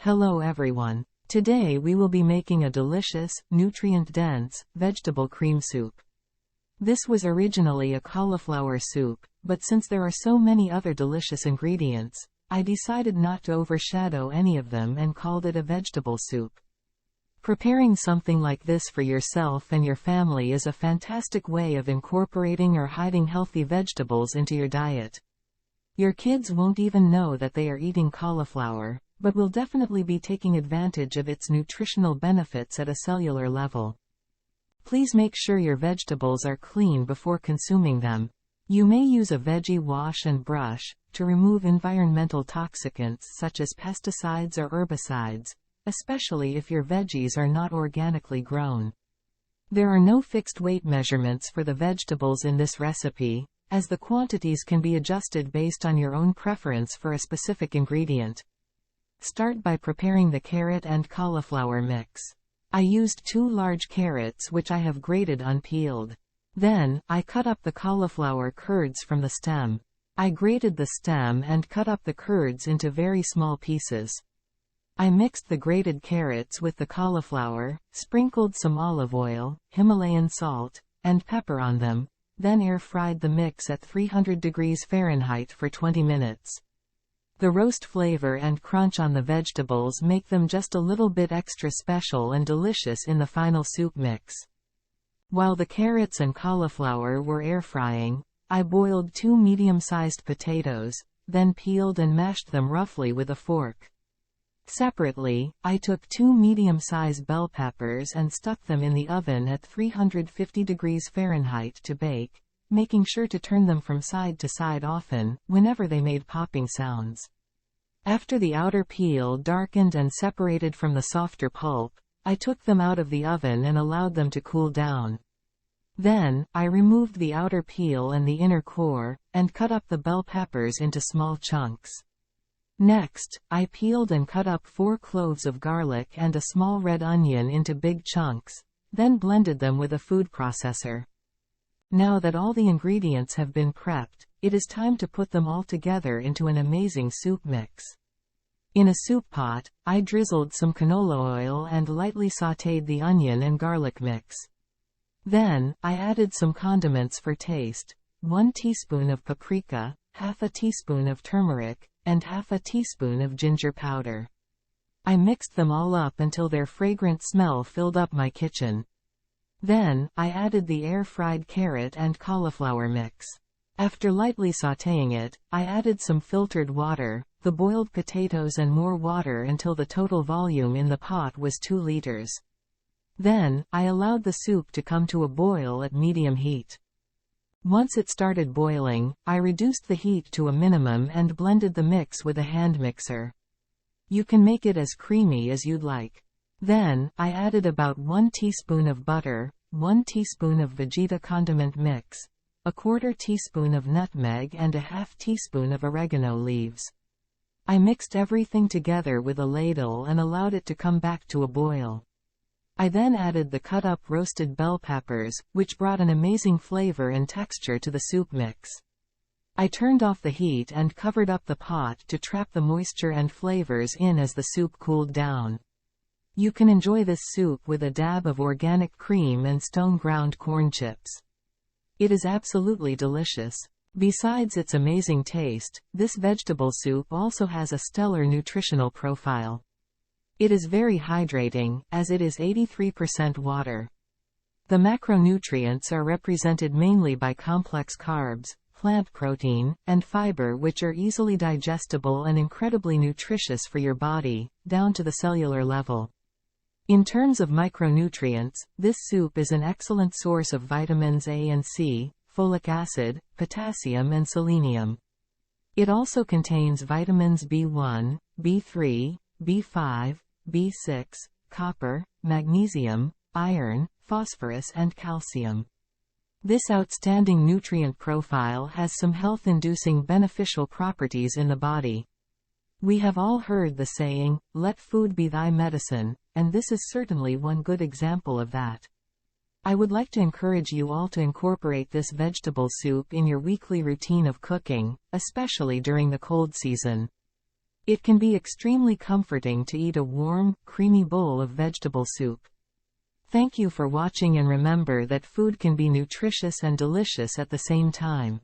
Hello everyone. Today we will be making a delicious, nutrient-dense, vegetable cream soup. This was originally a cauliflower soup, but since there are so many other delicious ingredients, I decided not to overshadow any of them and called it a vegetable soup. Preparing something like this for yourself and your family is a fantastic way of incorporating or hiding healthy vegetables into your diet. Your kids won't even know that they are eating cauliflower, but will definitely be taking advantage of its nutritional benefits at a cellular level. Please make sure your vegetables are clean before consuming them. You may use a veggie wash and brush to remove environmental toxicants such as pesticides or herbicides, especially if your veggies are not organically grown. There are no fixed weight measurements for the vegetables in this recipe, as the quantities can be adjusted based on your own preference for a specific ingredient. Start by preparing the carrot and cauliflower mix. I used 2 large carrots which I have grated unpeeled. Then, I cut up the cauliflower curds from the stem. I grated the stem and cut up the curds into very small pieces. I mixed the grated carrots with the cauliflower, sprinkled some olive oil, Himalayan salt, and pepper on them, then air-fried the mix at 300 degrees Fahrenheit for 20 minutes. The roast flavor and crunch on the vegetables make them just a little bit extra special and delicious in the final soup mix. While the carrots and cauliflower were air-frying, I boiled 2 medium-sized potatoes, then peeled and mashed them roughly with a fork. Separately, I took 2 medium-sized bell peppers and stuck them in the oven at 350 degrees Fahrenheit to bake, making sure to turn them from side to side often, whenever they made popping sounds. After the outer peel darkened and separated from the softer pulp, I took them out of the oven and allowed them to cool down. Then, I removed the outer peel and the inner core, and cut up the bell peppers into small chunks. Next, I peeled and cut up 4 cloves of garlic and a small red onion into big chunks, then blended them with a food processor. Now that all the ingredients have been prepped, it is time to put them all together into an amazing soup mix. In a soup pot, I drizzled some canola oil and lightly sautéed the onion and garlic mix. Then, I added some condiments for taste, 1 teaspoon of paprika, half a teaspoon of turmeric, and half a teaspoon of ginger powder. I mixed them all up until their fragrant smell filled up my kitchen. Then, I added the air-fried carrot and cauliflower mix. After lightly sautéing it, I added some filtered water, the boiled potatoes and more water until the total volume in the pot was 2 liters. Then, I allowed the soup to come to a boil at medium heat. Once it started boiling, I reduced the heat to a minimum and blended the mix with a hand mixer. You can make it as creamy as you'd like. Then, I added about 1 teaspoon of butter, 1 teaspoon of Veggie condiment mix, a 1/4 teaspoon of nutmeg and a half teaspoon of oregano leaves. I mixed everything together with a ladle and allowed it to come back to a boil. I then added the cut-up roasted bell peppers, which brought an amazing flavor and texture to the soup mix. I turned off the heat and covered up the pot to trap the moisture and flavors in as the soup cooled down. You can enjoy this soup with a dab of organic cream and stone-ground corn chips. It is absolutely delicious. Besides its amazing taste, this vegetable soup also has a stellar nutritional profile. It is very hydrating, as it is 83% water. The macronutrients are represented mainly by complex carbs, plant protein, and fiber, which are easily digestible and incredibly nutritious for your body, down to the cellular level. In terms of micronutrients, this soup is an excellent source of vitamins A and C, folic acid, potassium and selenium. It also contains vitamins B1, B3, B5, B6, copper, magnesium, iron, phosphorus and calcium. This outstanding nutrient profile has some health-inducing beneficial properties in the body. We have all heard the saying, "Let food be thy medicine," and this is certainly one good example of that. I would like to encourage you all to incorporate this vegetable soup in your weekly routine of cooking, especially during the cold season. It can be extremely comforting to eat a warm, creamy bowl of vegetable soup. Thank you for watching, and remember that food can be nutritious and delicious at the same time.